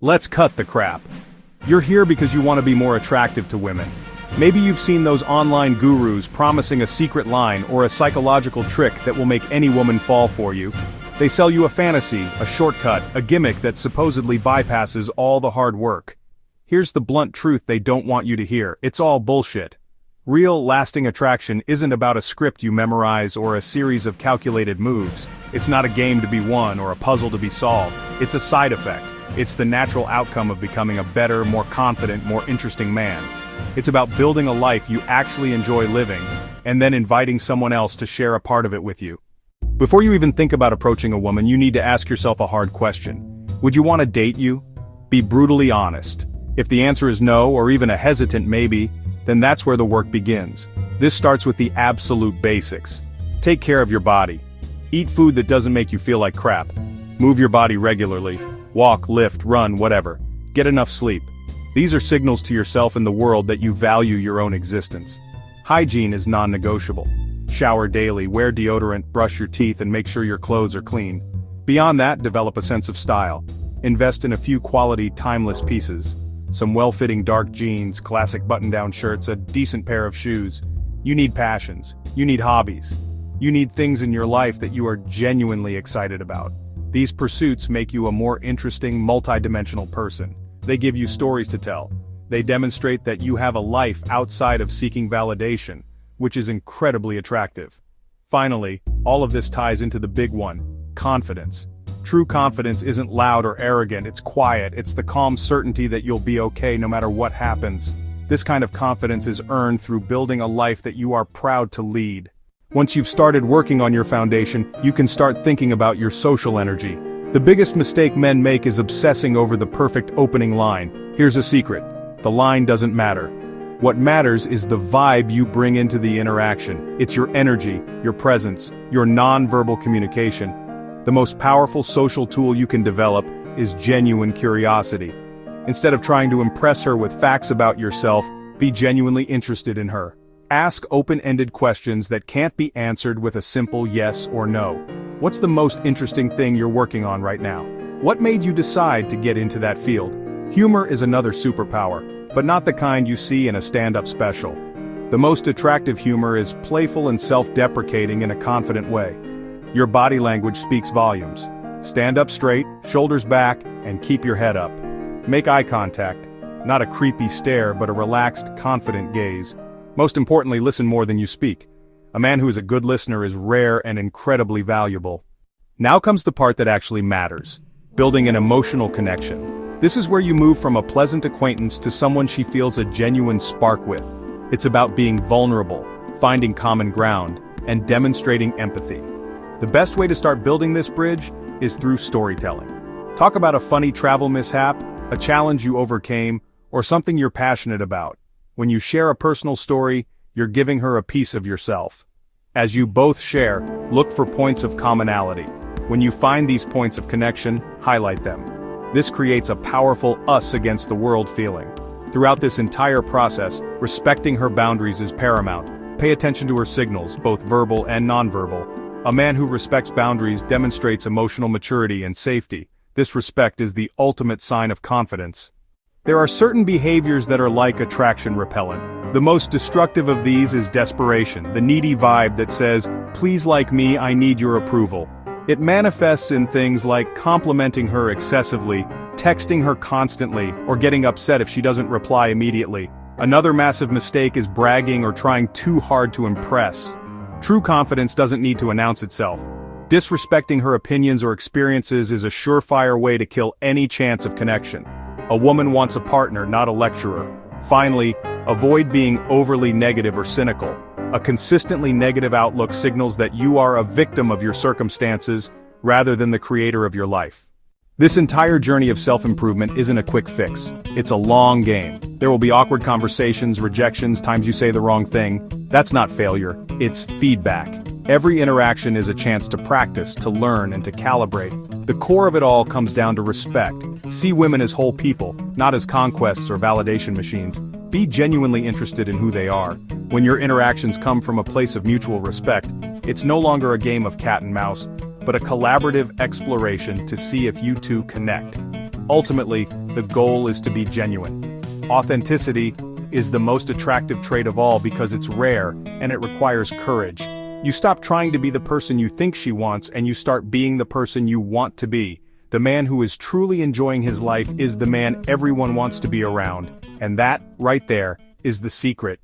Let's cut the crap. You're here because you want to be more attractive to women. Maybe you've seen those online gurus promising a secret line or a psychological trick that will make any woman fall for you. They sell you a fantasy, a shortcut, a gimmick that supposedly bypasses all the hard work. Here's the blunt truth they don't want you to hear: it's all bullshit. Real, lasting attraction isn't about a script you memorize or a series of calculated moves. It's not a game to be won or a puzzle to be solved. It's a side effect. It's the natural outcome of becoming a better, more confident, more interesting man. It's about building a life you actually enjoy living, and then inviting someone else to share a part of it with you. Before you even think about approaching a woman, you need to ask yourself a hard question. Would you want to date you? Be brutally honest. If the answer is no, or even a hesitant maybe, then that's where the work begins. This starts with the absolute basics. Take care of your body. Eat food that doesn't make you feel like crap. Move your body regularly. Walk, lift, run, whatever. Get enough sleep. These are signals to yourself and the world that you value your own existence. Hygiene is non-negotiable. Shower daily, wear deodorant, brush your teeth, and make sure your clothes are clean. Beyond that, develop a sense of style. Invest in a few quality, timeless pieces. Some well-fitting dark jeans, classic button-down shirts, a decent pair of shoes. You need passions. You need hobbies. You need things in your life that you are genuinely excited about. These pursuits make you a more interesting, multidimensional person. They give you stories to tell. They demonstrate that you have a life outside of seeking validation, which is incredibly attractive. Finally, all of this ties into the big one: confidence. True confidence isn't loud or arrogant, it's quiet, it's the calm certainty that you'll be okay no matter what happens. This kind of confidence is earned through building a life that you are proud to lead. Once you've started working on your foundation, you can start thinking about your social energy. The biggest mistake men make is obsessing over the perfect opening line. Here's a secret: the line doesn't matter. What matters is the vibe you bring into the interaction. It's your energy, your presence, your non-verbal communication. The most powerful social tool you can develop is genuine curiosity. Instead of trying to impress her with facts about yourself, be genuinely interested in her. Ask open-ended questions that can't be answered with a simple yes or no. What's the most interesting thing you're working on right now? What made you decide to get into that field? Humor is another superpower, but not the kind you see in a stand-up special. The most attractive humor is playful and self-deprecating in a confident way. Your body language speaks volumes. Stand up straight, shoulders back, and keep your head up. Make eye contact. Not a creepy stare, but a relaxed, confident gaze. Most importantly, listen more than you speak. A man who is a good listener is rare and incredibly valuable. Now comes the part that actually matters: building an emotional connection. This is where you move from a pleasant acquaintance to someone she feels a genuine spark with. It's about being vulnerable, finding common ground, and demonstrating empathy. The best way to start building this bridge is through storytelling. Talk about a funny travel mishap, a challenge you overcame, or something you're passionate about. When you share a personal story, you're giving her a piece of yourself. As you both share, look for points of commonality. When you find these points of connection, highlight them. This creates a powerful us-against-the-world feeling. Throughout this entire process, respecting her boundaries is paramount. Pay attention to her signals, both verbal and nonverbal. A man who respects boundaries demonstrates emotional maturity and safety. This respect is the ultimate sign of confidence. There are certain behaviors that are like attraction repellent. The most destructive of these is desperation, the needy vibe that says, "Please like me, I need your approval." It manifests in things like complimenting her excessively, texting her constantly, or getting upset if she doesn't reply immediately. Another massive mistake is bragging or trying too hard to impress. True confidence doesn't need to announce itself. Disrespecting her opinions or experiences is a surefire way to kill any chance of connection. A woman wants a partner, not a lecturer. Finally, avoid being overly negative or cynical. A consistently negative outlook signals that you are a victim of your circumstances, rather than the creator of your life. This entire journey of self-improvement isn't a quick fix. It's a long game. There will be awkward conversations, rejections, times you say the wrong thing. That's not failure, it's feedback. Every interaction is a chance to practice, to learn, and to calibrate. The core of it all comes down to respect. See women as whole people, not as conquests or validation machines. Be genuinely interested in who they are. When your interactions come from a place of mutual respect, it's no longer a game of cat and mouse, but a collaborative exploration to see if you two connect. Ultimately, the goal is to be genuine. Authenticity is the most attractive trait of all because it's rare, and it requires courage. You stop trying to be the person you think she wants and you start being the person you want to be. The man who is truly enjoying his life is the man everyone wants to be around. And that, right there, is the secret.